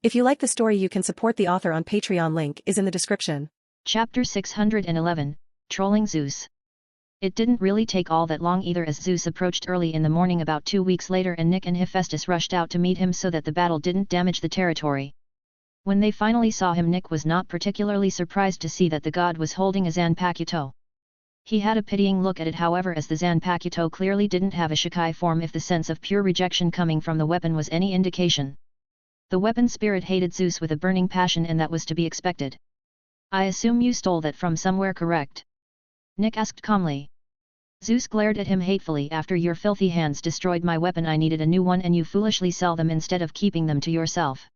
If you like the story, you can support the author on Patreon. Link is in the description. Chapter 611, Trolling Zeus. It didn't really take all that long either, as Zeus approached early in the morning about 2 weeks later, and Nick and Hephaestus rushed out to meet him so that the battle didn't damage the territory. When they finally saw him, Nick was not particularly surprised to see that the god was holding a Zanpakuto. He had a pitying look at it, however, as the Zanpakuto clearly didn't have a Shikai form, if the sense of pure rejection coming from the weapon was any indication. The weapon spirit hated Zeus with a burning passion, and that was to be expected. "I assume you stole that from somewhere, correct?" Nick asked calmly. Zeus glared at him hatefully. "After your filthy hands destroyed my weapon, I needed a new one, and you foolishly sell them instead of keeping them to yourself,"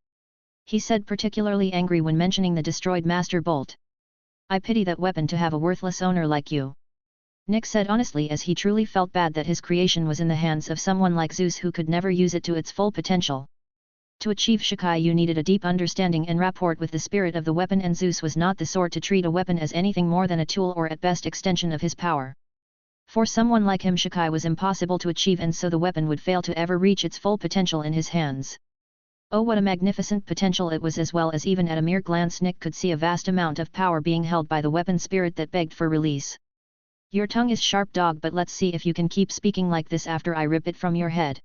he said, particularly angry when mentioning the destroyed master bolt. "I pity that weapon to have a worthless owner like you," Nick said honestly, as he truly felt bad that his creation was in the hands of someone like Zeus who could never use it to its full potential. To achieve Shikai, you needed a deep understanding and rapport with the spirit of the weapon, and Zeus was not the sort to treat a weapon as anything more than a tool, or at best extension of his power. For someone like him, Shikai was impossible to achieve, and so the weapon would fail to ever reach its full potential in his hands. Oh, what a magnificent potential it was, as well as even at a mere glance Nick could see a vast amount of power being held by the weapon spirit that begged for release. "Your tongue is sharp, dog, but let's see if you can keep speaking like this after I rip it from your head,"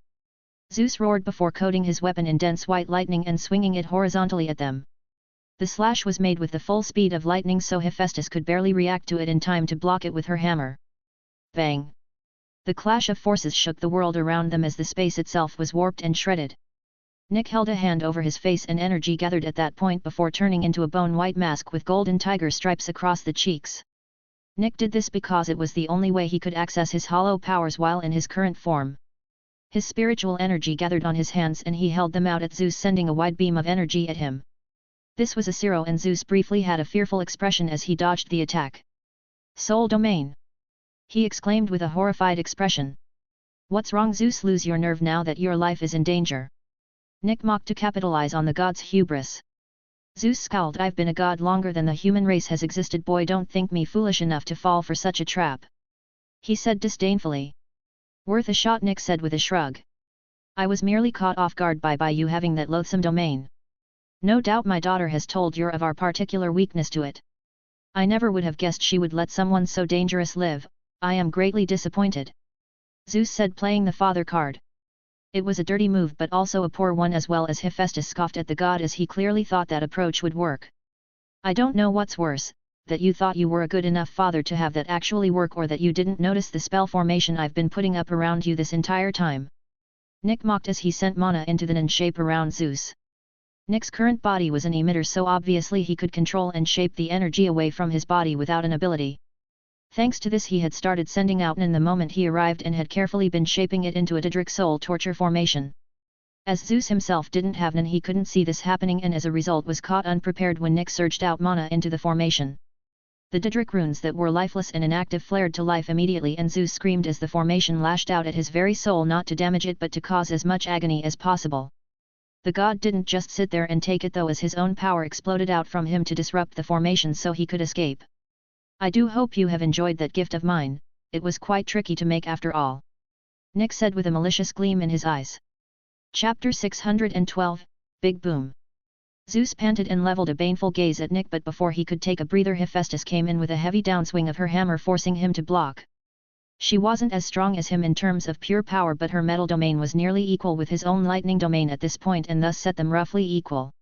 Zeus roared before coating his weapon in dense white lightning and swinging it horizontally at them. The slash was made with the full speed of lightning, so Hephaestus could barely react to it in time to block it with her hammer. Bang! The clash of forces shook the world around them as the space itself was warped and shredded. Nick held a hand over his face, and energy gathered at that point before turning into a bone-white mask with golden tiger stripes across the cheeks. Nick did this because it was the only way he could access his hollow powers while in his current form. His spiritual energy gathered on his hands, and he held them out at Zeus, sending a wide beam of energy at him. This was a zero, and Zeus briefly had a fearful expression as he dodged the attack. "Soul domain!" he exclaimed with a horrified expression. "What's wrong, Zeus? Lose your nerve now that your life is in danger?" Nick mocked to capitalize on the god's hubris. Zeus scowled. "I've been a god longer than the human race has existed, boy. Don't think me foolish enough to fall for such a trap," he said disdainfully. "Worth a shot," Nick said with a shrug. "I was merely caught off guard by you having that loathsome domain. No doubt my daughter has told you of our particular weakness to it. I never would have guessed she would let someone so dangerous live. I am greatly disappointed," Zeus said, playing the father card. It was a dirty move, but also a poor one, as well as Hephaestus scoffed at the god, as he clearly thought that approach would work. "I don't know what's worse, that you thought you were a good enough father to have that actually work, or that you didn't notice the spell formation I've been putting up around you this entire time," Nick mocked as he sent mana into the Nen shape around Zeus. Nick's current body was an emitter, so obviously he could control and shape the energy away from his body without an ability. Thanks to this, he had started sending out Nen the moment he arrived, and had carefully been shaping it into a Daedric soul torture formation. As Zeus himself didn't have Nen, he couldn't see this happening, and as a result was caught unprepared when Nick surged out mana into the formation. The Daedric runes that were lifeless and inactive flared to life immediately, and Zeus screamed as the formation lashed out at his very soul, not to damage it but to cause as much agony as possible. The god didn't just sit there and take it though, as his own power exploded out from him to disrupt the formation so he could escape. "I do hope you have enjoyed that gift of mine. It was quite tricky to make after all," Nick said with a malicious gleam in his eyes. Chapter 612, Big Boom. Zeus panted and leveled a baneful gaze at Nick, but before he could take a breather, Hephaestus came in with a heavy downswing of her hammer, forcing him to block. She wasn't as strong as him in terms of pure power, but her metal domain was nearly equal with his own lightning domain at this point, and thus set them roughly equal.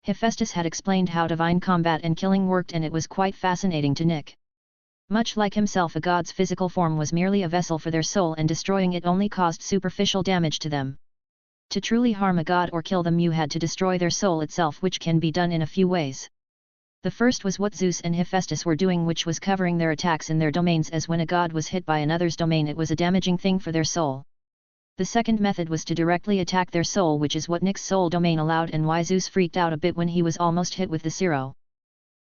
Hephaestus had explained how divine combat and killing worked, and it was quite fascinating to Nick. Much like himself, a god's physical form was merely a vessel for their soul, and destroying it only caused superficial damage to them. To truly harm a god or kill them, you had to destroy their soul itself, which can be done in a few ways. The first was what Zeus and Hephaestus were doing, which was covering their attacks in their domains, as when a god was hit by another's domain it was a damaging thing for their soul. The second method was to directly attack their soul, which is what Nick's soul domain allowed, and why Zeus freaked out a bit when he was almost hit with the zero.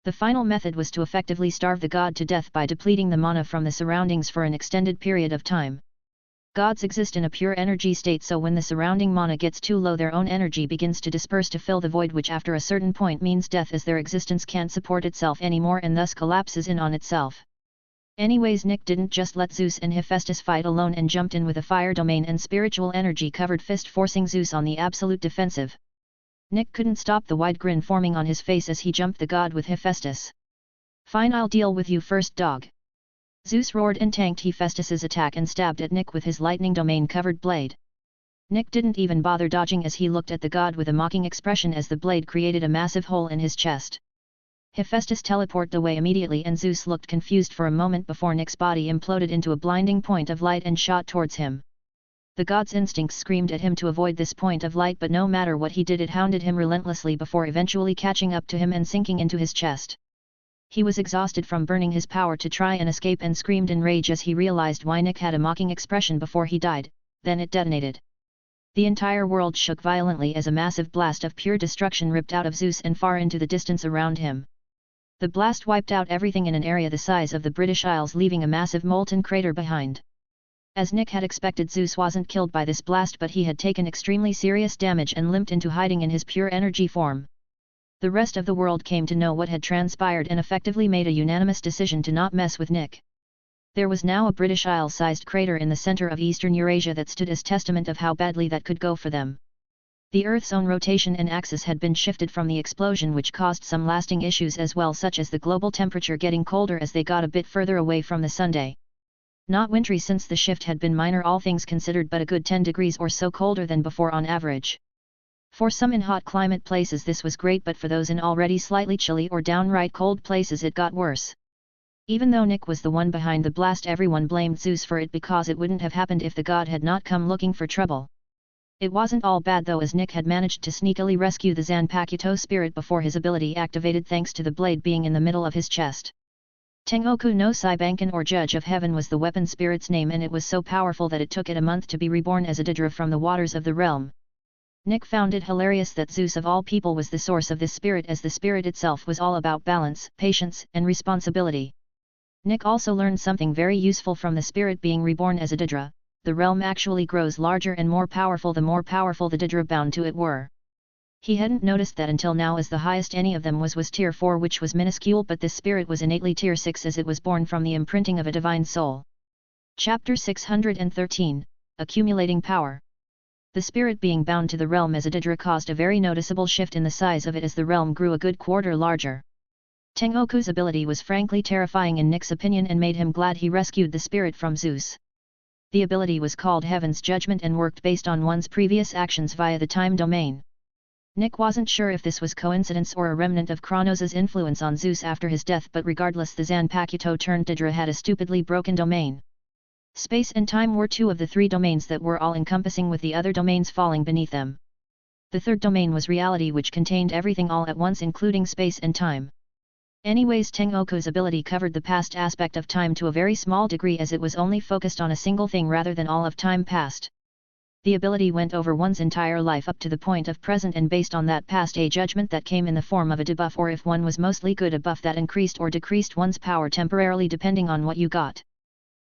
The final method was to effectively starve the god to death by depleting the mana from the surroundings for an extended period of time. Gods exist in a pure energy state, so when the surrounding mana gets too low, their own energy begins to disperse to fill the void, which after a certain point means death, as their existence can't support itself anymore and thus collapses in on itself. Anyways, Nick didn't just let Zeus and Hephaestus fight alone and jumped in with a fire domain and spiritual energy covered fist, forcing Zeus on the absolute defensive. Nick couldn't stop the wide grin forming on his face as he jumped the god with Hephaestus. "Fine, I'll deal with you first, dog." Zeus roared and tanked Hephaestus's attack and stabbed at Nick with his lightning domain covered blade. Nick didn't even bother dodging as he looked at the god with a mocking expression as the blade created a massive hole in his chest. Hephaestus teleported away immediately and Zeus looked confused for a moment before Nick's body imploded into a blinding point of light and shot towards him. The god's instincts screamed at him to avoid this point of light, but no matter what he did, it hounded him relentlessly before eventually catching up to him and sinking into his chest. He was exhausted from burning his power to try and escape and screamed in rage as he realized why Nick had a mocking expression before he died. Then it detonated. The entire world shook violently as a massive blast of pure destruction ripped out of Zeus and far into the distance around him. The blast wiped out everything in an area the size of the British Isles, leaving a massive molten crater behind. As Nick had expected, Zeus wasn't killed by this blast, but he had taken extremely serious damage and limped into hiding in his pure energy form. The rest of the world came to know what had transpired and effectively made a unanimous decision to not mess with Nick. There was now a British Isle-sized crater in the center of Eastern Eurasia that stood as testament of how badly that could go for them. The Earth's own rotation and axis had been shifted from the explosion, which caused some lasting issues as well, such as the global temperature getting colder as they got a bit further away from the Sunday. Not wintry since the shift had been minor all things considered, but a good 10 degrees or so colder than before on average. For some in hot climate places this was great, but for those in already slightly chilly or downright cold places it got worse. Even though Nick was the one behind the blast, everyone blamed Zeus for it because it wouldn't have happened if the god had not come looking for trouble. It wasn't all bad though, as Nick had managed to sneakily rescue the Zanpakuto spirit before his ability activated thanks to the blade being in the middle of his chest. Tengoku no Saibankan, or Judge of Heaven, was the weapon spirit's name, and it was so powerful that it took it a month to be reborn as a Daedra from the waters of the realm. Nick found it hilarious that Zeus of all people was the source of this spirit, as the spirit itself was all about balance, patience, and responsibility. Nick also learned something very useful from the spirit being reborn as a Daedra. The realm actually grows larger and more powerful the more powerful the Daedra bound to it were. He hadn't noticed that until now, as the highest any of them was tier 4, which was minuscule, but this spirit was innately tier 6 as it was born from the imprinting of a divine soul. Chapter 613, Accumulating Power. The spirit being bound to the realm as a Daedra caused a very noticeable shift in the size of it as the realm grew a good quarter larger. Tengoku's ability was frankly terrifying in Nick's opinion and made him glad he rescued the spirit from Zeus. The ability was called Heaven's Judgment and worked based on one's previous actions via the time domain. Nick wasn't sure if this was coincidence or a remnant of Kronos' influence on Zeus after his death, but regardless, the Zanpakuto turned Daedra had a stupidly broken domain. Space and time were two of the three domains that were all-encompassing, with the other domains falling beneath them. The third domain was reality, which contained everything all at once, including space and time. Anyways, Tengoku's ability covered the past aspect of time to a very small degree, as it was only focused on a single thing rather than all of time past. The ability went over one's entire life up to the point of present, and based on that past a judgment that came in the form of a debuff, or if one was mostly good, a buff that increased or decreased one's power temporarily depending on what you got.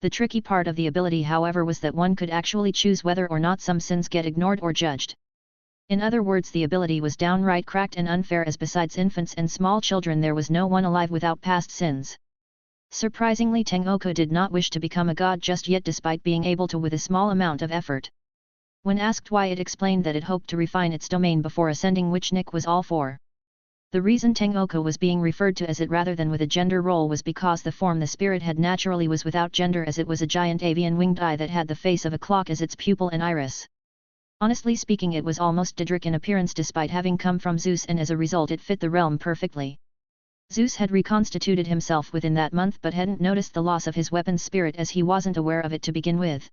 The tricky part of the ability, however, was that one could actually choose whether or not some sins get ignored or judged. In other words, the ability was downright cracked and unfair, as besides infants and small children there was no one alive without past sins. Surprisingly, Tengoku did not wish to become a god just yet, despite being able to with a small amount of effort. When asked why, it explained that it hoped to refine its domain before ascending, which Nick was all for. The reason Tengoku was being referred to as it rather than with a gender role was because the form the spirit had naturally was without gender, as it was a giant avian winged eye that had the face of a clock as its pupil and iris. Honestly speaking, it was almost Daedric in appearance despite having come from Zeus, and as a result it fit the realm perfectly. Zeus had reconstituted himself within that month but hadn't noticed the loss of his weapon spirit, as he wasn't aware of it to begin with.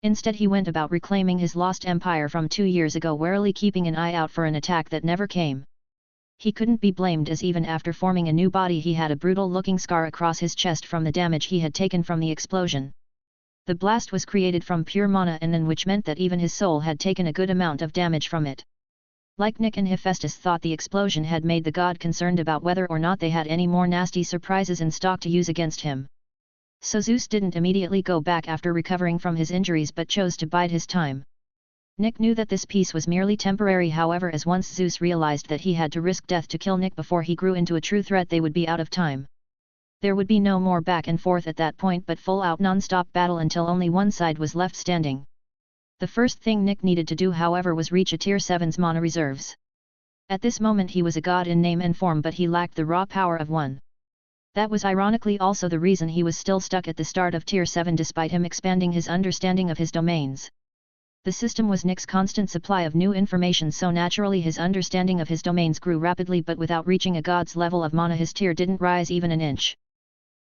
Instead, he went about reclaiming his lost empire from 2 years ago, warily keeping an eye out for an attack that never came. He couldn't be blamed, as even after forming a new body he had a brutal-looking scar across his chest from the damage he had taken from the explosion. The blast was created from pure mana, and which meant that even his soul had taken a good amount of damage from it. Like Nick and Hephaestus thought, the explosion had made the god concerned about whether or not they had any more nasty surprises in stock to use against him. So Zeus didn't immediately go back after recovering from his injuries, but chose to bide his time. Nick knew that this peace was merely temporary, however, as once Zeus realized that he had to risk death to kill Nick before he grew into a true threat, they would be out of time. There would be no more back and forth at that point but full-out non-stop battle until only one side was left standing. The first thing Nick needed to do however was reach a Tier 7's mana reserves. At this moment he was a god in name and form but he lacked the raw power of one. That was ironically also the reason he was still stuck at the start of Tier 7 despite him expanding his understanding of his domains. The system was Nick's constant supply of new information, so naturally his understanding of his domains grew rapidly, but without reaching a god's level of mana his tier didn't rise even an inch.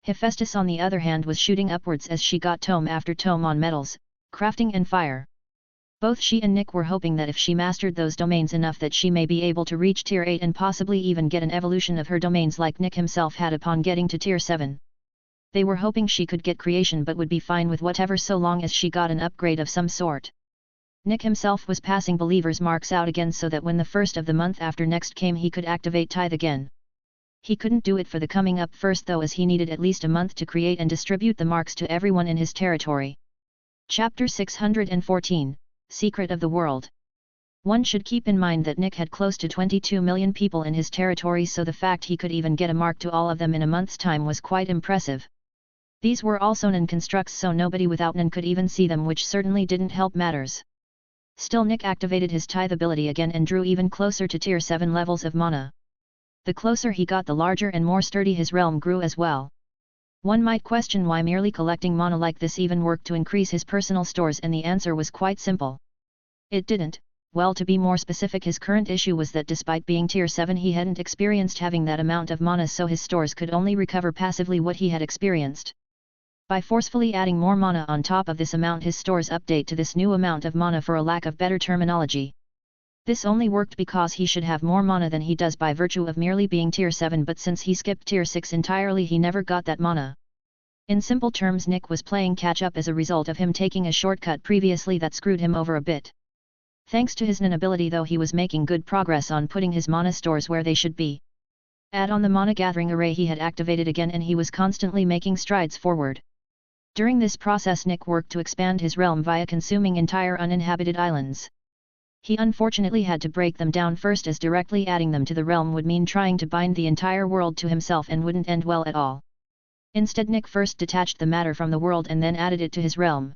Hephaestus on the other hand was shooting upwards as she got tome after tome on metals, crafting and fire. Both she and Nick were hoping that if she mastered those domains enough that she may be able to reach Tier 8 and possibly even get an evolution of her domains like Nick himself had upon getting to Tier 7. They were hoping she could get creation but would be fine with whatever so long as she got an upgrade of some sort. Nick himself was passing believers marks out again so that when the first of the month after next came he could activate tithe again. He couldn't do it for the coming up first though, as he needed at least a month to create and distribute the marks to everyone in his territory. Chapter 614, Secret of the World. One should keep in mind that Nick had close to 22 million people in his territory, so the fact he could even get a mark to all of them in a month's time was quite impressive. These were also non constructs, so nobody without non could even see them, which certainly didn't help matters. Still, Nick activated his tithe ability again and drew even closer to Tier 7 levels of mana. The closer he got, the larger and more sturdy his realm grew as well. One might question why merely collecting mana like this even worked to increase his personal stores, and the answer was quite simple. It didn't. Well, to be more specific, his current issue was that despite being Tier 7 he hadn't experienced having that amount of mana, so his stores could only recover passively what he had experienced. By forcefully adding more mana on top of this amount, his stores update to this new amount of mana, for a lack of better terminology. This only worked because he should have more mana than he does by virtue of merely being Tier 7, but since he skipped Tier 6 entirely he never got that mana. In simple terms, Nick was playing catch-up as a result of him taking a shortcut previously that screwed him over a bit. Thanks to his non ability though, he was making good progress on putting his mana stores where they should be. Add on the mana gathering array he had activated again and he was constantly making strides forward. During this process Nick worked to expand his realm via consuming entire uninhabited islands. He unfortunately had to break them down first, as directly adding them to the realm would mean trying to bind the entire world to himself and wouldn't end well at all. Instead, Nick first detached the matter from the world and then added it to his realm.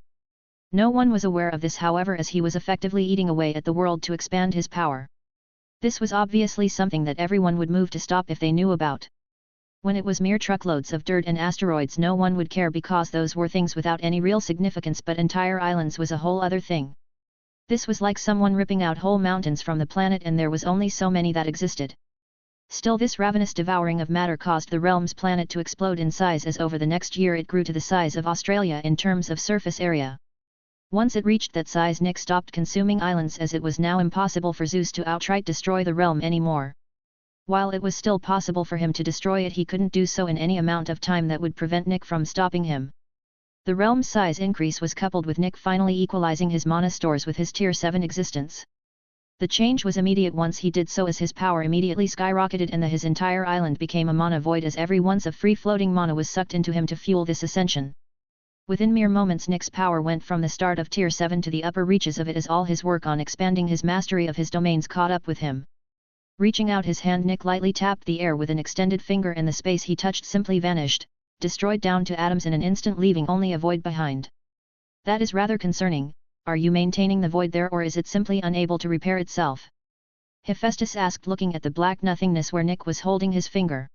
No one was aware of this however, as he was effectively eating away at the world to expand his power. This was obviously something that everyone would move to stop if they knew about. When it was mere truckloads of dirt and asteroids no one would care because those were things without any real significance, but entire islands was a whole other thing. This was like someone ripping out whole mountains from the planet and there was only so many that existed. Still, this ravenous devouring of matter caused the realm's planet to explode in size, as over the next year it grew to the size of Australia in terms of surface area. Once it reached that size, Nick stopped consuming islands, as it was now impossible for Zeus to outright destroy the realm anymore. While it was still possible for him to destroy it, he couldn't do so in any amount of time that would prevent Nick from stopping him. The realm's size increase was coupled with Nick finally equalizing his mana stores with his Tier 7 existence. The change was immediate once he did so, as his power immediately skyrocketed and his entire island became a mana void, as every ounce of free-floating mana was sucked into him to fuel this ascension. Within mere moments Nick's power went from the start of Tier 7 to the upper reaches of it, as all his work on expanding his mastery of his domains caught up with him. Reaching out his hand, Nick lightly tapped the air with an extended finger and the space he touched simply vanished, destroyed down to atoms in an instant, leaving only a void behind. That is rather concerning. Are you maintaining the void there, or is it simply unable to repair itself? Hephaestus asked, looking at the black nothingness where Nick was holding his finger.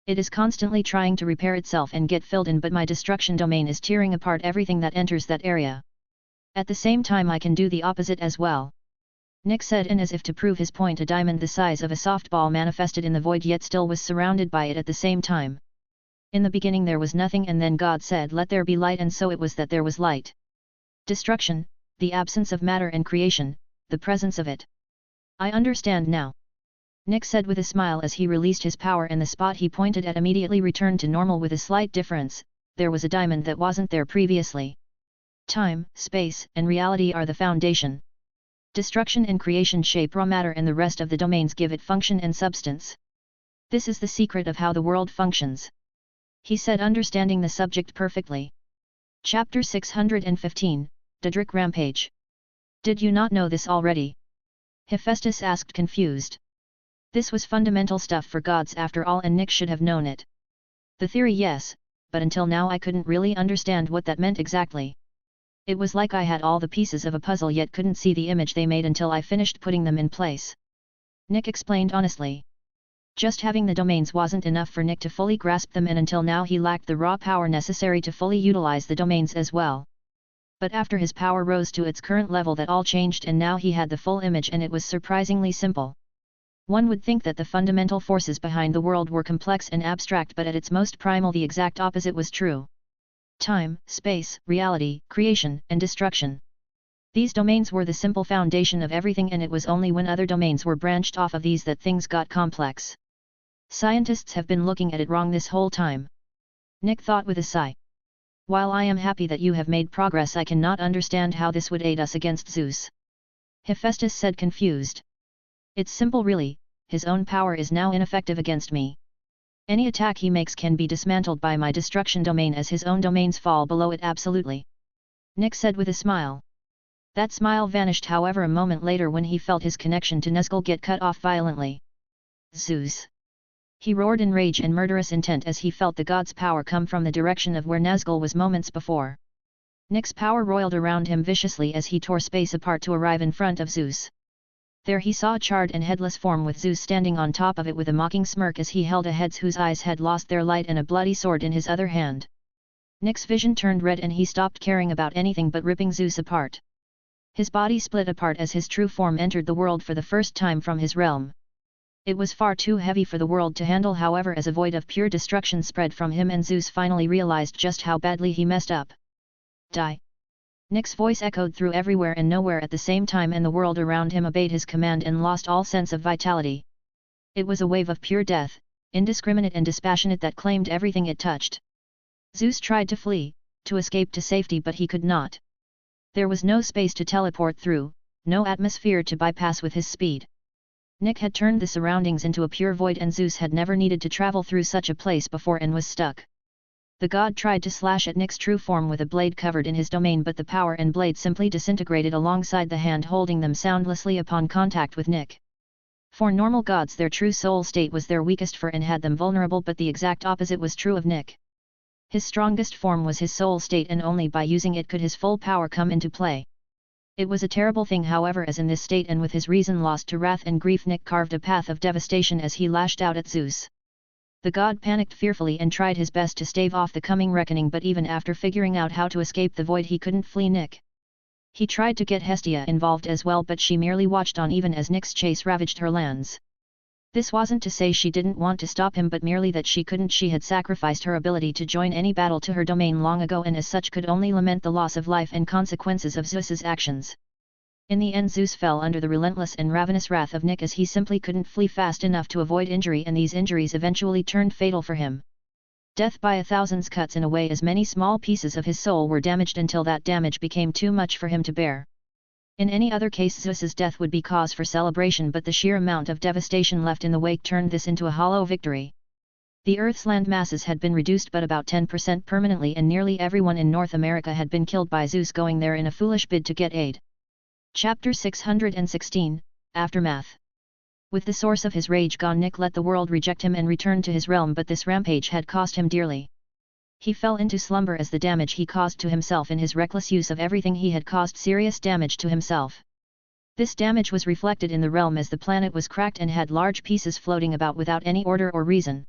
It is constantly trying to repair itself and get filled in, but my destruction domain is tearing apart everything that enters that area. At the same time I can do the opposite as well. Nick said, and as if to prove his point, a diamond the size of a softball manifested in the void, yet still was surrounded by it at the same time. In the beginning there was nothing, and then God said, "Let there be light," and so it was that there was light. Destruction, the absence of matter, and creation, the presence of it. I understand now. Nick said with a smile as he released his power, and the spot he pointed at immediately returned to normal with a slight difference. There was a diamond that wasn't there previously. Time, space, and reality are the foundation. Destruction and creation shape raw matter, and the rest of the domains give it function and substance. This is the secret of how the world functions. He said, understanding the subject perfectly. Chapter 615, Daedric Rampage. Did you not know this already? Hephaestus asked, confused. This was fundamental stuff for gods after all, and Nick should have known it. The theory yes, but until now I couldn't really understand what that meant exactly. It was like I had all the pieces of a puzzle yet couldn't see the image they made until I finished putting them in place. Nick explained honestly. Just having the domains wasn't enough for Nick to fully grasp them, and until now he lacked the raw power necessary to fully utilize the domains as well. But after his power rose to its current level, that all changed, and now he had the full image, and it was surprisingly simple. One would think that the fundamental forces behind the world were complex and abstract, but at its most primal the exact opposite was true. Time, space, reality, creation, and destruction. These domains were the simple foundation of everything, and it was only when other domains were branched off of these that things got complex. Scientists have been looking at it wrong this whole time. Nick thought with a sigh. While I am happy that you have made progress, I cannot understand how this would aid us against Zeus. Hephaestus said, confused. It's simple really, his own power is now ineffective against me. Any attack he makes can be dismantled by my destruction domain as his own domains fall below it absolutely. Nick said with a smile. That smile vanished however a moment later when he felt his connection to Nazgul get cut off violently. Zeus! He roared in rage and murderous intent as he felt the god's power come from the direction of where Nazgul was moments before. Nick's power roiled around him viciously as he tore space apart to arrive in front of Zeus. There he saw a charred and headless form with Zeus standing on top of it with a mocking smirk as he held a head whose eyes had lost their light and a bloody sword in his other hand. Nick's vision turned red and he stopped caring about anything but ripping Zeus apart. His body split apart as his true form entered the world for the first time from his realm. It was far too heavy for the world to handle, however, as a void of pure destruction spread from him, and Zeus finally realized just how badly he messed up. Die! Nick's voice echoed through everywhere and nowhere at the same time, and the world around him obeyed his command and lost all sense of vitality. It was a wave of pure death, indiscriminate and dispassionate, that claimed everything it touched. Zeus tried to flee, to escape to safety, but he could not. There was no space to teleport through, no atmosphere to bypass with his speed. Nick had turned the surroundings into a pure void, and Zeus had never needed to travel through such a place before and was stuck. The god tried to slash at Nick's true form with a blade covered in his domain, but the power and blade simply disintegrated alongside the hand holding them soundlessly upon contact with Nick. For normal gods, their true soul state was their weakest for and had them vulnerable, but the exact opposite was true of Nick. His strongest form was his soul state, and only by using it could his full power come into play. It was a terrible thing, however, as in this state and with his reason lost to wrath and grief, Nick carved a path of devastation as he lashed out at Zeus. The god panicked fearfully and tried his best to stave off the coming reckoning, but even after figuring out how to escape the void he couldn't flee Nick. He tried to get Hestia involved as well, but she merely watched on even as Nick's chase ravaged her lands. This wasn't to say she didn't want to stop him, but merely that she couldn't. She had sacrificed her ability to join any battle to her domain long ago, and as such could only lament the loss of life and consequences of Zeus's actions. In the end, Zeus fell under the relentless and ravenous wrath of Nick as he simply couldn't flee fast enough to avoid injury, and these injuries eventually turned fatal for him. Death by 1,000 cuts in a way as many small pieces of his soul were damaged until that damage became too much for him to bear. In any other case, Zeus's death would be cause for celebration, but the sheer amount of devastation left in the wake turned this into a hollow victory. The Earth's land masses had been reduced but about 10% permanently, and nearly everyone in North America had been killed by Zeus going there in a foolish bid to get aid. Chapter 616, Aftermath. With the source of his rage gone, Nick let the world reject him and return to his realm, but this rampage had cost him dearly. He fell into slumber as the damage he caused to himself in his reckless use of everything he had caused serious damage to himself. This damage was reflected in the realm as the planet was cracked and had large pieces floating about without any order or reason.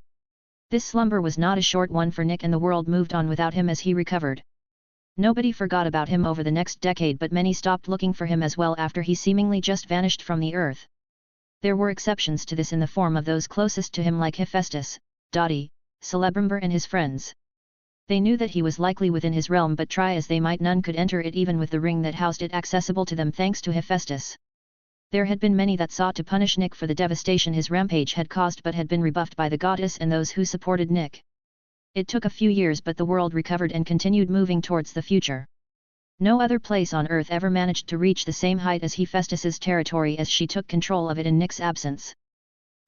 This slumber was not a short one for Nick, and the world moved on without him as he recovered. Nobody forgot about him over the next decade, but many stopped looking for him as well after he seemingly just vanished from the earth. There were exceptions to this in the form of those closest to him like Hephaestus, Dottie, Celebrimbor and his friends. They knew that he was likely within his realm, but try as they might none could enter it, even with the ring that housed it accessible to them thanks to Hephaestus. There had been many that sought to punish Nick for the devastation his rampage had caused, but had been rebuffed by the goddess and those who supported Nick. It took a few years, but the world recovered and continued moving towards the future. No other place on Earth ever managed to reach the same height as Hephaestus's territory as she took control of it in Nick's absence.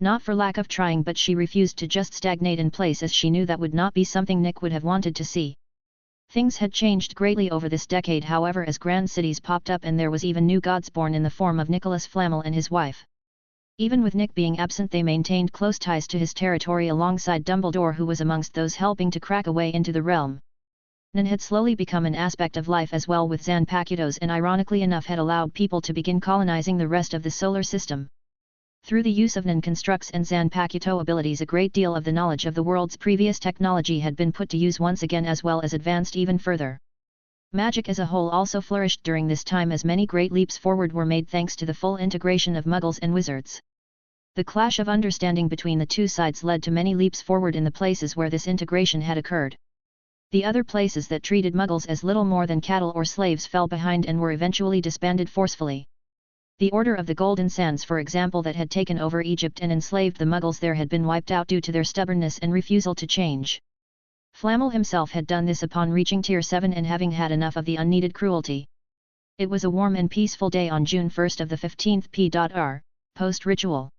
Not for lack of trying, but she refused to just stagnate in place, as she knew that would not be something Nick would have wanted to see. Things had changed greatly over this decade, however, as grand cities popped up and there was even new gods born in the form of Nicholas Flamel and his wife. Even with Nick being absent, they maintained close ties to his territory alongside Dumbledore, who was amongst those helping to crack a way into the realm. Nan had slowly become an aspect of life as well with Zanpakutos, and ironically enough had allowed people to begin colonizing the rest of the solar system. Through the use of Nan constructs and Zanpakuto abilities, a great deal of the knowledge of the world's previous technology had been put to use once again, as well as advanced even further. Magic as a whole also flourished during this time, as many great leaps forward were made thanks to the full integration of Muggles and wizards. The clash of understanding between the two sides led to many leaps forward in the places where this integration had occurred. The other places that treated Muggles as little more than cattle or slaves fell behind and were eventually disbanded forcefully. The Order of the Golden Sands, for example, that had taken over Egypt and enslaved the Muggles there, had been wiped out due to their stubbornness and refusal to change. Flamel himself had done this upon reaching Tier 7 and having had enough of the unneeded cruelty. It was a warm and peaceful day on June 1st of the 15th P.R. post-ritual.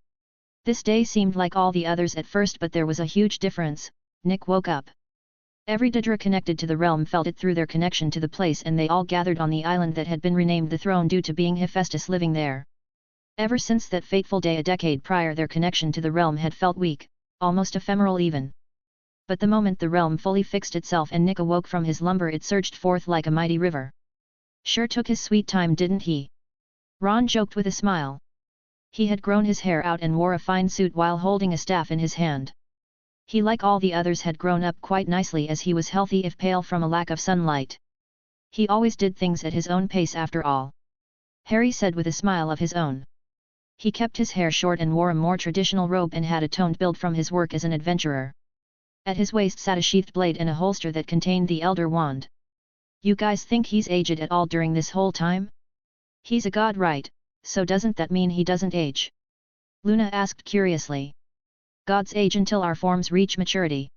This day seemed like all the others at first, but there was a huge difference. Nick woke up. Every Daedra connected to the realm felt it through their connection to the place, and they all gathered on the island that had been renamed the Throne due to being Hephaestus living there. Ever since that fateful day a decade prior, their connection to the realm had felt weak, almost ephemeral even. But the moment the realm fully fixed itself and Nick awoke from his slumber, it surged forth like a mighty river. Sure took his sweet time, didn't he? Ron joked with a smile. He had grown his hair out and wore a fine suit while holding a staff in his hand. He, like all the others, had grown up quite nicely, as he was healthy if pale from a lack of sunlight. He always did things at his own pace after all. Harry said with a smile of his own. He kept his hair short and wore a more traditional robe and had a toned build from his work as an adventurer. At his waist sat a sheathed blade and a holster that contained the Elder Wand. You guys think he's aged at all during this whole time? He's a god, right? So doesn't that mean he doesn't age? Luna asked curiously. Gods age until our forms reach maturity.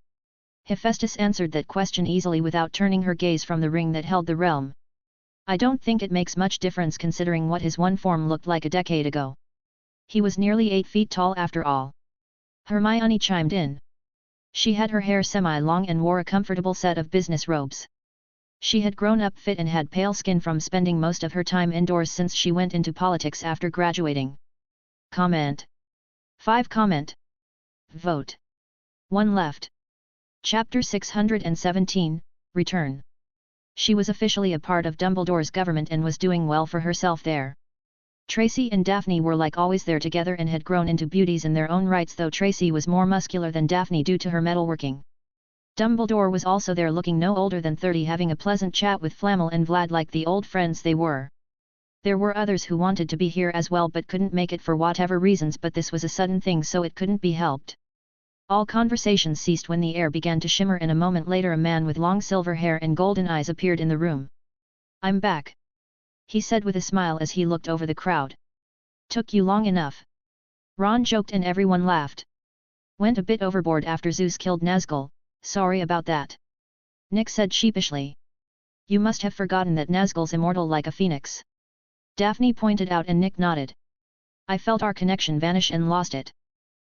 Hephaestus answered that question easily without turning her gaze from the ring that held the realm. I don't think it makes much difference considering what his one form looked like a decade ago. He was nearly 8 feet tall after all. Hermione chimed in. She had her hair semi-long and wore a comfortable set of business robes. She had grown up fit and had pale skin from spending most of her time indoors since she went into politics after graduating. Comment. 5 comment. Vote. 1 left. Chapter 617, Return. She was officially a part of Dumbledore's government and was doing well for herself there. Tracy and Daphne were like always there together and had grown into beauties in their own rights, though Tracy was more muscular than Daphne due to her metalworking. Dumbledore was also there, looking no older than 30, having a pleasant chat with Flamel and Vlad like the old friends they were. There were others who wanted to be here as well but couldn't make it for whatever reasons, but this was a sudden thing so it couldn't be helped. All conversations ceased when the air began to shimmer, and a moment later a man with long silver hair and golden eyes appeared in the room. I'm back, he said with a smile as he looked over the crowd. Took you long enough. Ron joked and everyone laughed. Went a bit overboard after Zeus killed Nazgul, sorry about that. Nick said sheepishly. You must have forgotten that Nazgul's immortal like a phoenix. Daphne pointed out and Nick nodded. I felt our connection vanish and lost it.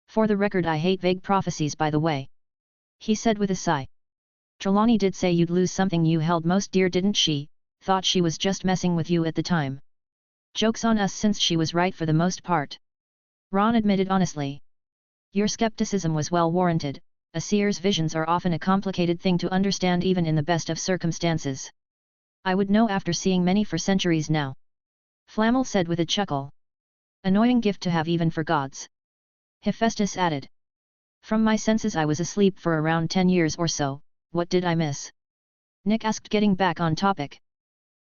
For the record, I hate vague prophecies, by the way. He said with a sigh. Trelawney did say you'd lose something you held most dear, didn't she? Thought she was just messing with you at the time. Joke's on us since she was right for the most part. Ron admitted honestly. Your skepticism was well warranted. A seer's visions are often a complicated thing to understand even in the best of circumstances. I would know after seeing many for centuries now. Flamel said with a chuckle. Annoying gift to have even for gods. Hephaestus added. From my senses I was asleep for around 10 years or so. What did I miss? Nick asked, getting back on topic.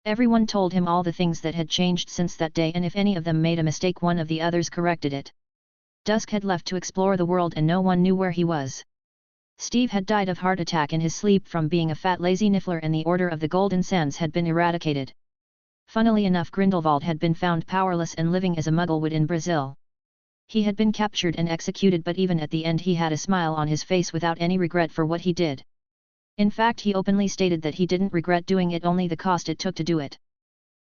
Everyone told him all the things that had changed since that day, and if any of them made a mistake one of the others corrected it. Dusk had left to explore the world and no one knew where he was. Steve had died of heart attack in his sleep from being a fat lazy niffler, and the Order of the Golden Sands had been eradicated. Funnily enough, Grindelwald had been found powerless and living as a mugglewould in Brazil. He had been captured and executed, but even at the end he had a smile on his face without any regret for what he did. In fact, he openly stated that he didn't regret doing it, only the cost it took to do it.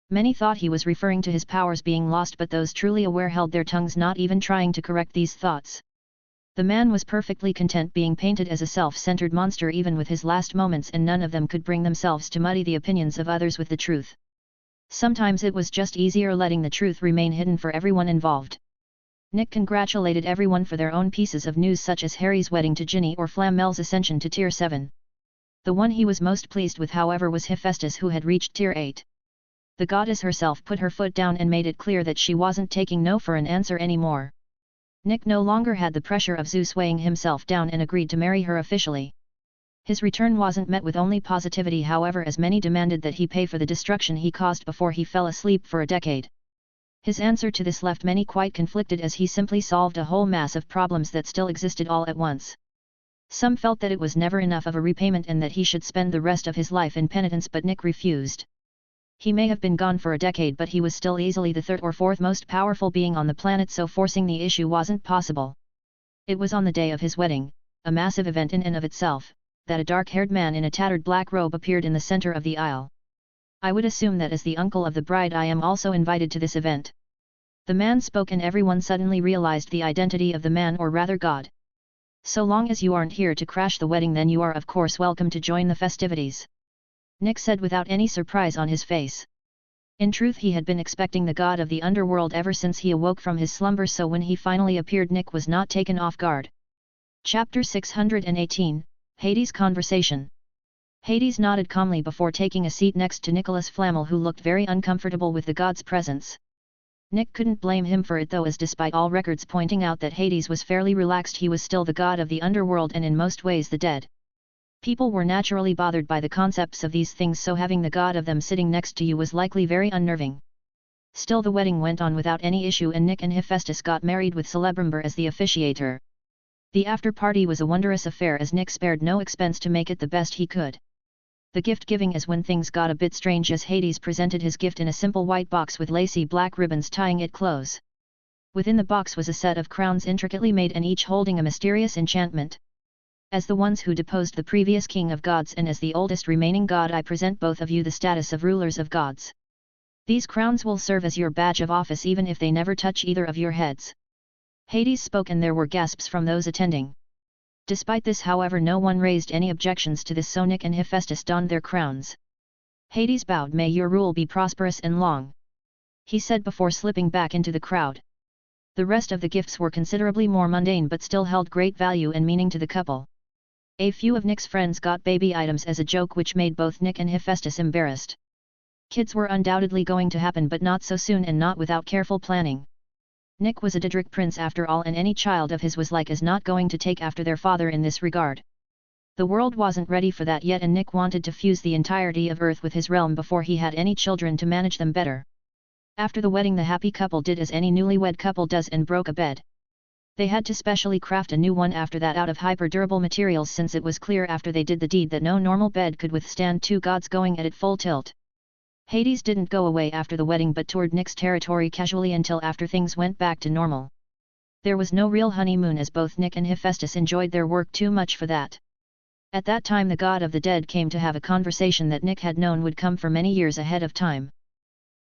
Many thought he was referring to his powers being lost, but those truly aware held their tongues, not even trying to correct these thoughts. The man was perfectly content being painted as a self-centered monster even with his last moments, and none of them could bring themselves to muddy the opinions of others with the truth. Sometimes it was just easier letting the truth remain hidden for everyone involved. Nick congratulated everyone for their own pieces of news such as Harry's wedding to Ginny or Flamel's ascension to Tier 7. The one he was most pleased with however was Hephaestus, who had reached Tier 8. The goddess herself put her foot down and made it clear that she wasn't taking no for an answer anymore. Nick no longer had the pressure of Zeus weighing himself down and agreed to marry her officially. His return wasn't met with only positivity however, as many demanded that he pay for the destruction he caused before he fell asleep for a decade. His answer to this left many quite conflicted, as he simply solved a whole mass of problems that still existed all at once. Some felt that it was never enough of a repayment and that he should spend the rest of his life in penitence, but Nick refused. He may have been gone for a decade, but he was still easily the third or fourth most powerful being on the planet, so forcing the issue wasn't possible. It was on the day of his wedding, a massive event in and of itself, that a dark-haired man in a tattered black robe appeared in the center of the aisle. I would assume that as the uncle of the bride I am also invited to this event. The man spoke and everyone suddenly realized the identity of the man, or rather God. So long as you aren't here to crash the wedding, then you are of course welcome to join the festivities, Nick said without any surprise on his face. In truth, he had been expecting the god of the underworld ever since he awoke from his slumber, so when he finally appeared Nick was not taken off guard. Chapter 618, Hades' Conversation. Hades nodded calmly before taking a seat next to Nicholas Flamel, who looked very uncomfortable with the god's presence. Nick couldn't blame him for it though, as despite all records pointing out that Hades was fairly relaxed, he was still the god of the underworld and in most ways the dead. People were naturally bothered by the concepts of these things, so having the god of them sitting next to you was likely very unnerving. Still, the wedding went on without any issue and Nick and Hephaestus got married with Celebrumber as the officiator. The after-party was a wondrous affair, as Nick spared no expense to make it the best he could. The gift-giving is when things got a bit strange, as Hades presented his gift in a simple white box with lacy black ribbons tying it close. Within the box was a set of crowns intricately made and each holding a mysterious enchantment. As the ones who deposed the previous king of gods and as the oldest remaining god, I present both of you the status of rulers of gods. These crowns will serve as your badge of office even if they never touch either of your heads. Hades spoke and there were gasps from those attending. Despite this however, no one raised any objections to this, so Nick and Hephaestus donned their crowns. Hades bowed. "May your rule be prosperous and long," he said before slipping back into the crowd. The rest of the gifts were considerably more mundane but still held great value and meaning to the couple. A few of Nick's friends got baby items as a joke, which made both Nick and Hephaestus embarrassed. Kids were undoubtedly going to happen, but not so soon and not without careful planning. Nick was a Daedric prince after all, and any child of his was like as not going to take after their father in this regard. The world wasn't ready for that yet, and Nick wanted to fuse the entirety of Earth with his realm before he had any children to manage them better. After the wedding, the happy couple did as any newlywed couple does and broke a bed. They had to specially craft a new one after that out of hyper-durable materials, since it was clear after they did the deed that no normal bed could withstand two gods going at it full tilt. Hades didn't go away after the wedding but toured Nick's territory casually until after things went back to normal. There was no real honeymoon, as both Nick and Hephaestus enjoyed their work too much for that. At that time the god of the dead came to have a conversation that Nick had known would come for many years ahead of time.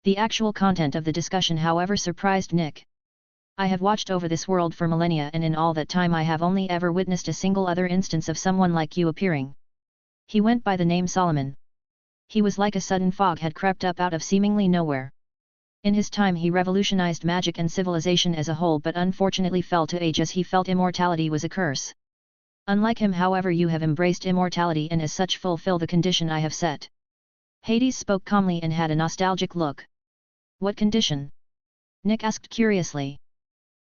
The actual content of the discussion however surprised Nick. "I have watched over this world for millennia, and in all that time I have only ever witnessed a single other instance of someone like you appearing." He went by the name Solomon. He was like a sudden fog had crept up out of seemingly nowhere. In his time he revolutionized magic and civilization as a whole, but unfortunately fell to age as he felt immortality was a curse. Unlike him however, you have embraced immortality and as such fulfill the condition I have set. Hades spoke calmly and had a nostalgic look. "What condition?" Nick asked curiously.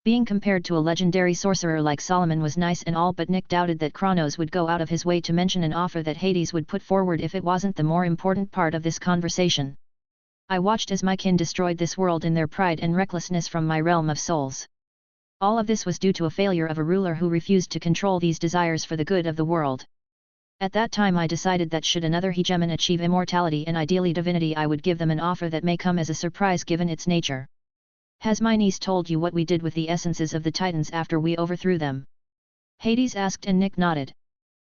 Being compared to a legendary sorcerer like Solomon was nice and all, but Nick doubted that Kronos would go out of his way to mention an offer that Hades would put forward if it wasn't the more important part of this conversation. "I watched as my kin destroyed this world in their pride and recklessness from my realm of souls. All of this was due to a failure of a ruler who refused to control these desires for the good of the world. At that time I decided that should another hegemon achieve immortality and ideally divinity, I would give them an offer that may come as a surprise given its nature." "Has my niece told you what we did with the essences of the Titans after we overthrew them?" Hades asked, and Nick nodded.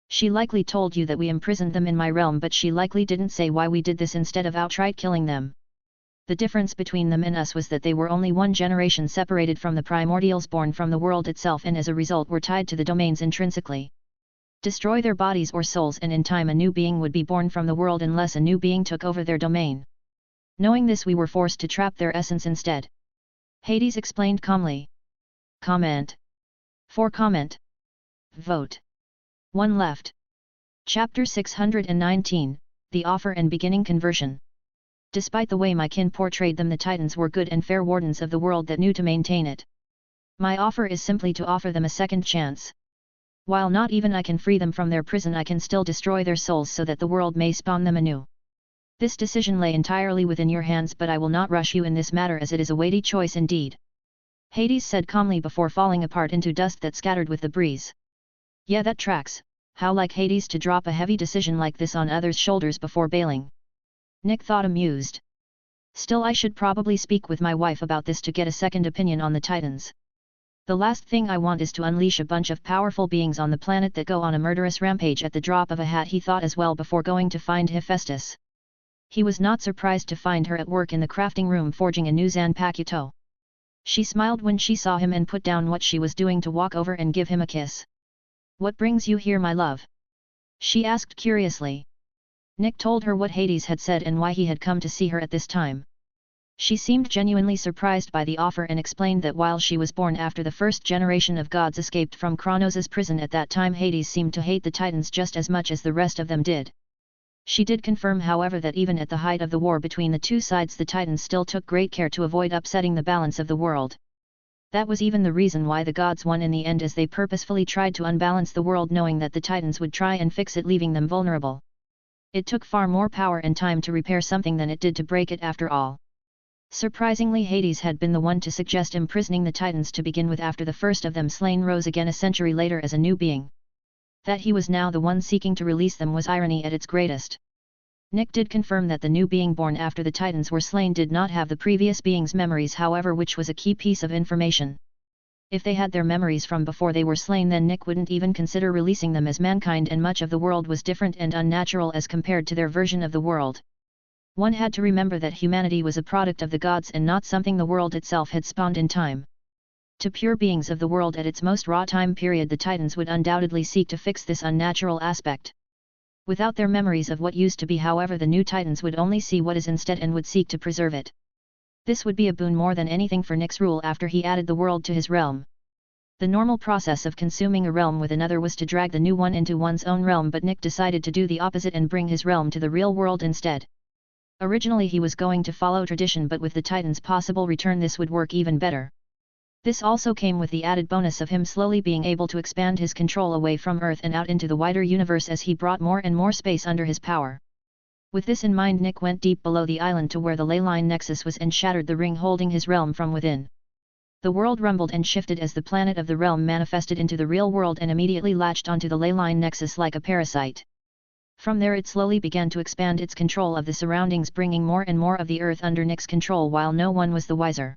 "She likely told you that we imprisoned them in my realm, but she likely didn't say why we did this instead of outright killing them. The difference between them and us was that they were only one generation separated from the primordials born from the world itself, and as a result were tied to the domains intrinsically. Destroy their bodies or souls and in time a new being would be born from the world unless a new being took over their domain. Knowing this, we were forced to trap their essence instead," Hades explained calmly. Comment. 4 comment. Vote. 1 left. Chapter 619, The Offer and Beginning Conversion. Despite the way my kin portrayed them, the Titans were good and fair wardens of the world that knew to maintain it. My offer is simply to offer them a second chance. While not even I can free them from their prison, I can still destroy their souls so that the world may spawn them anew. This decision lay entirely within your hands, but I will not rush you in this matter as it is a weighty choice indeed. Hades said calmly before falling apart into dust that scattered with the breeze. Yeah, that tracks. How like Hades to drop a heavy decision like this on others' shoulders before bailing. Nick thought, amused. Still, I should probably speak with my wife about this to get a second opinion on the Titans. The last thing I want is to unleash a bunch of powerful beings on the planet that go on a murderous rampage at the drop of a hat, he thought as well before going to find Hephaestus. He was not surprised to find her at work in the crafting room forging a new Zanpakuto. She smiled when she saw him and put down what she was doing to walk over and give him a kiss. What brings you here, my love? She asked curiously. Nick told her what Hades had said and why he had come to see her at this time. She seemed genuinely surprised by the offer and explained that while she was born after the first generation of gods escaped from Kronos' prison at that time, Hades seemed to hate the Titans just as much as the rest of them did. She did confirm, however, that even at the height of the war between the two sides, the Titans still took great care to avoid upsetting the balance of the world. That was even the reason why the gods won in the end, as they purposefully tried to unbalance the world, knowing that the Titans would try and fix it, leaving them vulnerable. It took far more power and time to repair something than it did to break it after all. Surprisingly, Hades had been the one to suggest imprisoning the Titans to begin with after the first of them slain rose again a century later as a new being. That he was now the one seeking to release them was irony at its greatest. Nick did confirm that the new being born after the Titans were slain did not have the previous being's memories, however, which was a key piece of information. If they had their memories from before they were slain, then Nick wouldn't even consider releasing them, as mankind and much of the world was different and unnatural as compared to their version of the world. One had to remember that humanity was a product of the gods and not something the world itself had spawned in time. To pure beings of the world at its most raw time period, the Titans would undoubtedly seek to fix this unnatural aspect. Without their memories of what used to be, however, the new Titans would only see what is instead and would seek to preserve it. This would be a boon more than anything for Nick's rule after he added the world to his realm. The normal process of consuming a realm with another was to drag the new one into one's own realm, but Nick decided to do the opposite and bring his realm to the real world instead. Originally he was going to follow tradition, but with the Titans' possible return this would work even better. This also came with the added bonus of him slowly being able to expand his control away from Earth and out into the wider universe as he brought more and more space under his power. With this in mind, Nick went deep below the island to where the ley line nexus was and shattered the ring holding his realm from within. The world rumbled and shifted as the planet of the realm manifested into the real world and immediately latched onto the ley line nexus like a parasite. From there it slowly began to expand its control of the surroundings, bringing more and more of the Earth under Nick's control while no one was the wiser.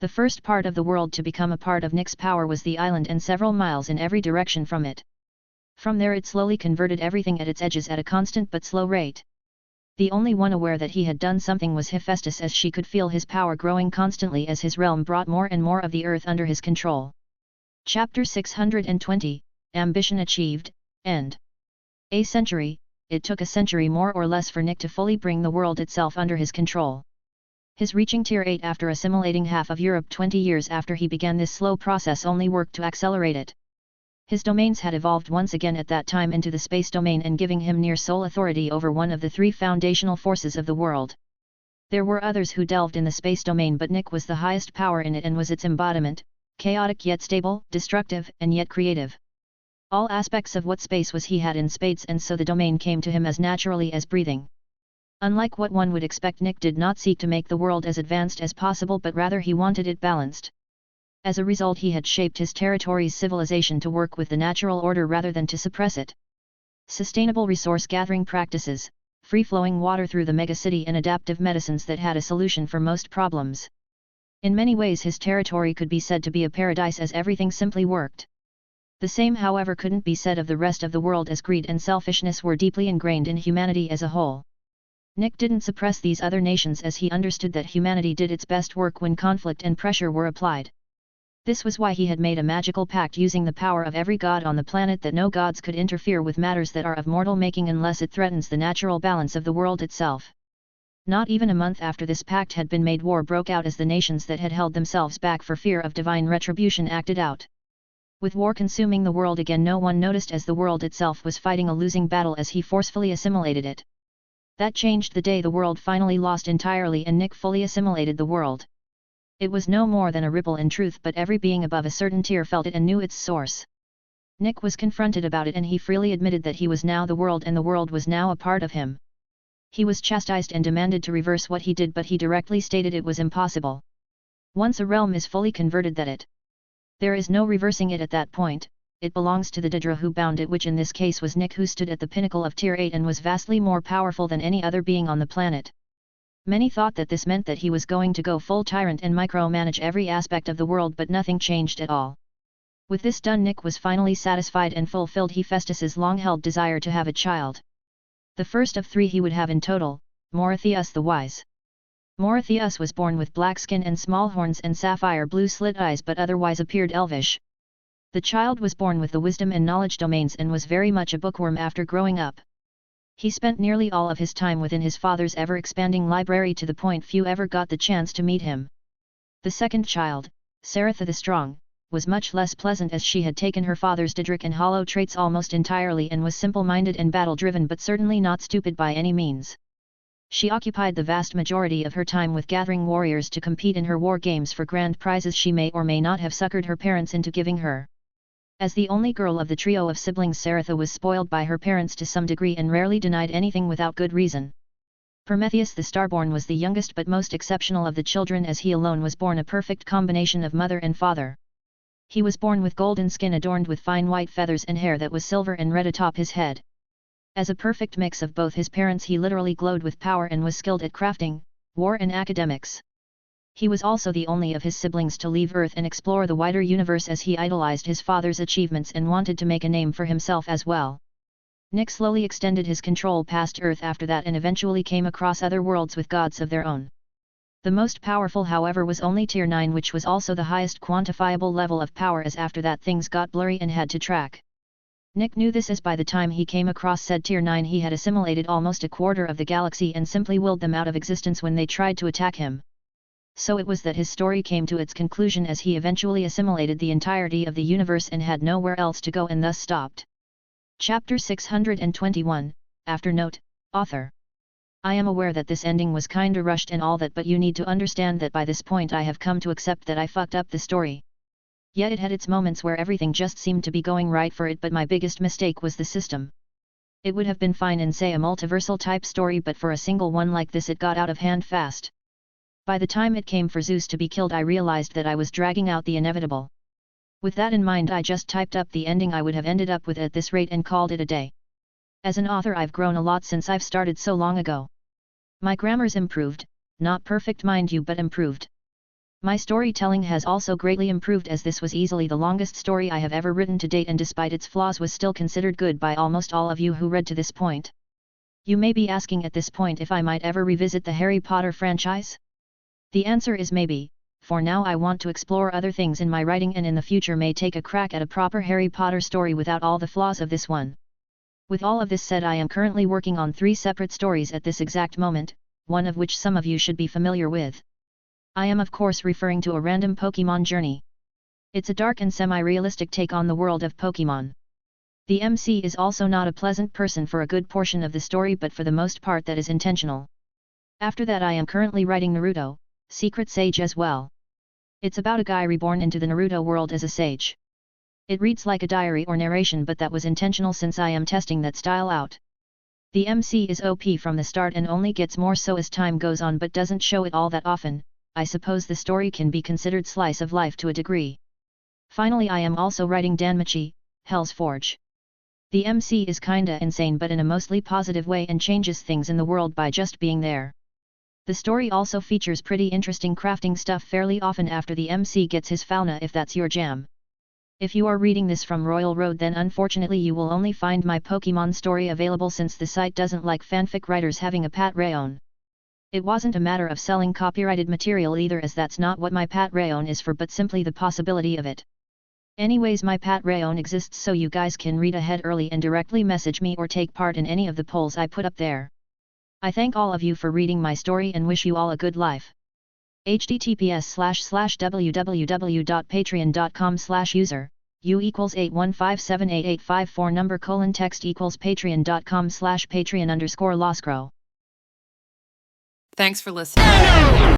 The first part of the world to become a part of Nick's power was the island and several miles in every direction from it. From there it slowly converted everything at its edges at a constant but slow rate. The only one aware that he had done something was Hephaestus, as she could feel his power growing constantly as his realm brought more and more of the Earth under his control. Chapter 620, Ambition Achieved, End. A century. It took a century more or less for Nick to fully bring the world itself under his control. His reaching Tier 8 after assimilating half of Europe 20 years after he began this slow process only worked to accelerate it. His domains had evolved once again at that time into the space domain and giving him near sole authority over one of the three foundational forces of the world. There were others who delved in the space domain, but Nick was the highest power in it and was its embodiment, chaotic yet stable, destructive and yet creative. All aspects of what space was he had in spades, and so the domain came to him as naturally as breathing. Unlike what one would expect, Nick did not seek to make the world as advanced as possible, but rather he wanted it balanced. As a result, he had shaped his territory's civilization to work with the natural order rather than to suppress it. Sustainable resource gathering practices, free-flowing water through the megacity, and adaptive medicines that had a solution for most problems. In many ways his territory could be said to be a paradise, as everything simply worked. The same, however, couldn't be said of the rest of the world, as greed and selfishness were deeply ingrained in humanity as a whole. Nick didn't suppress these other nations, as he understood that humanity did its best work when conflict and pressure were applied. This was why he had made a magical pact using the power of every god on the planet that no gods could interfere with matters that are of mortal making unless it threatens the natural balance of the world itself. Not even a month after this pact had been made, war broke out as the nations that had held themselves back for fear of divine retribution acted out. With war consuming the world again, no one noticed as the world itself was fighting a losing battle as he forcefully assimilated it. That changed the day the world finally lost entirely and Nick fully assimilated the world. It was no more than a ripple in truth, but every being above a certain tier felt it and knew its source. Nick was confronted about it and he freely admitted that he was now the world and the world was now a part of him. He was chastised and demanded to reverse what he did, but he directly stated it was impossible. Once a realm is fully converted, there is no reversing it at that point. It belongs to the Daedra who bound it, which in this case was Nick, who stood at the pinnacle of Tier 8 and was vastly more powerful than any other being on the planet. Many thought that this meant that he was going to go full tyrant and micromanage every aspect of the world, but nothing changed at all. With this done, Nick was finally satisfied and fulfilled Hephaestus's long-held desire to have a child. The first of 3 he would have in total, Morotheus the Wise. Morotheus was born with black skin and small horns and sapphire blue slit eyes, but otherwise appeared elvish. The child was born with the wisdom and knowledge domains and was very much a bookworm after growing up. He spent nearly all of his time within his father's ever-expanding library, to the point few ever got the chance to meet him. The second child, Saratha the Strong, was much less pleasant, as she had taken her father's Daedric and hollow traits almost entirely and was simple-minded and battle-driven, but certainly not stupid by any means. She occupied the vast majority of her time with gathering warriors to compete in her war games for grand prizes she may or may not have suckered her parents into giving her. As the only girl of the trio of siblings, Saratha was spoiled by her parents to some degree and rarely denied anything without good reason. Prometheus the Starborn was the youngest but most exceptional of the children, as he alone was born a perfect combination of mother and father. He was born with golden skin adorned with fine white feathers and hair that was silver and red atop his head. As a perfect mix of both his parents, he literally glowed with power and was skilled at crafting, war and academics. He was also the only of his siblings to leave Earth and explore the wider universe, as he idolized his father's achievements and wanted to make a name for himself as well. Nick slowly extended his control past Earth after that and eventually came across other worlds with gods of their own. The most powerful, however, was only Tier 9, which was also the highest quantifiable level of power, as after that things got blurry and had to track. Nick knew this, as by the time he came across said Tier 9 he had assimilated almost a quarter of the galaxy and simply willed them out of existence when they tried to attack him. So it was that his story came to its conclusion, as he eventually assimilated the entirety of the universe and had nowhere else to go and thus stopped. Chapter 621, After Note, Author. I am aware that this ending was kinda rushed and all that, but you need to understand that by this point I have come to accept that I fucked up the story. Yet it had its moments where everything just seemed to be going right for it, but my biggest mistake was the system. It would have been fine in, say, a multiversal type story, but for a single one like this it got out of hand fast. By the time it came for Zeus to be killed, I realized that I was dragging out the inevitable. With that in mind, I just typed up the ending I would have ended up with at this rate and called it a day. As an author, I've grown a lot since I've started so long ago. My grammar's improved, not perfect mind you, but improved. My storytelling has also greatly improved, as this was easily the longest story I have ever written to date, and despite its flaws was still considered good by almost all of you who read to this point. You may be asking at this point if I might ever revisit the Harry Potter franchise? The answer is maybe. For now I want to explore other things in my writing, and in the future may take a crack at a proper Harry Potter story without all the flaws of this one. With all of this said, I am currently working on 3 separate stories at this exact moment, one of which some of you should be familiar with. I am of course referring to A Random Pokémon Journey. It's a dark and semi-realistic take on the world of Pokémon. The MC is also not a pleasant person for a good portion of the story, but for the most part that is intentional. After that, I am currently writing Naruto, Secret Sage as well. It's about a guy reborn into the Naruto world as a sage. It reads like a diary or narration, but that was intentional since I am testing that style out. The MC is OP from the start and only gets more so as time goes on, but doesn't show it all that often. I suppose the story can be considered slice of life to a degree. Finally, I am also writing Danmachi, Hell's Forge. The MC is kinda insane, but in a mostly positive way, and changes things in the world by just being there. The story also features pretty interesting crafting stuff fairly often after the MC gets his fauna, if that's your jam. If you are reading this from Royal Road, then unfortunately you will only find my Pokemon story available, since the site doesn't like fanfic writers having a pat rayon. It wasn't a matter of selling copyrighted material either, as that's not what my pat rayon is for, but simply the possibility of it. Anyways, my pat rayon exists so you guys can read ahead early and directly message me or take part in any of the polls I put up there. I thank all of you for reading my story and wish you all a good life. https://www.patreon.com/user U equals 81578854 number text equals patreon.com/patreon_loscrow. Thanks for listening.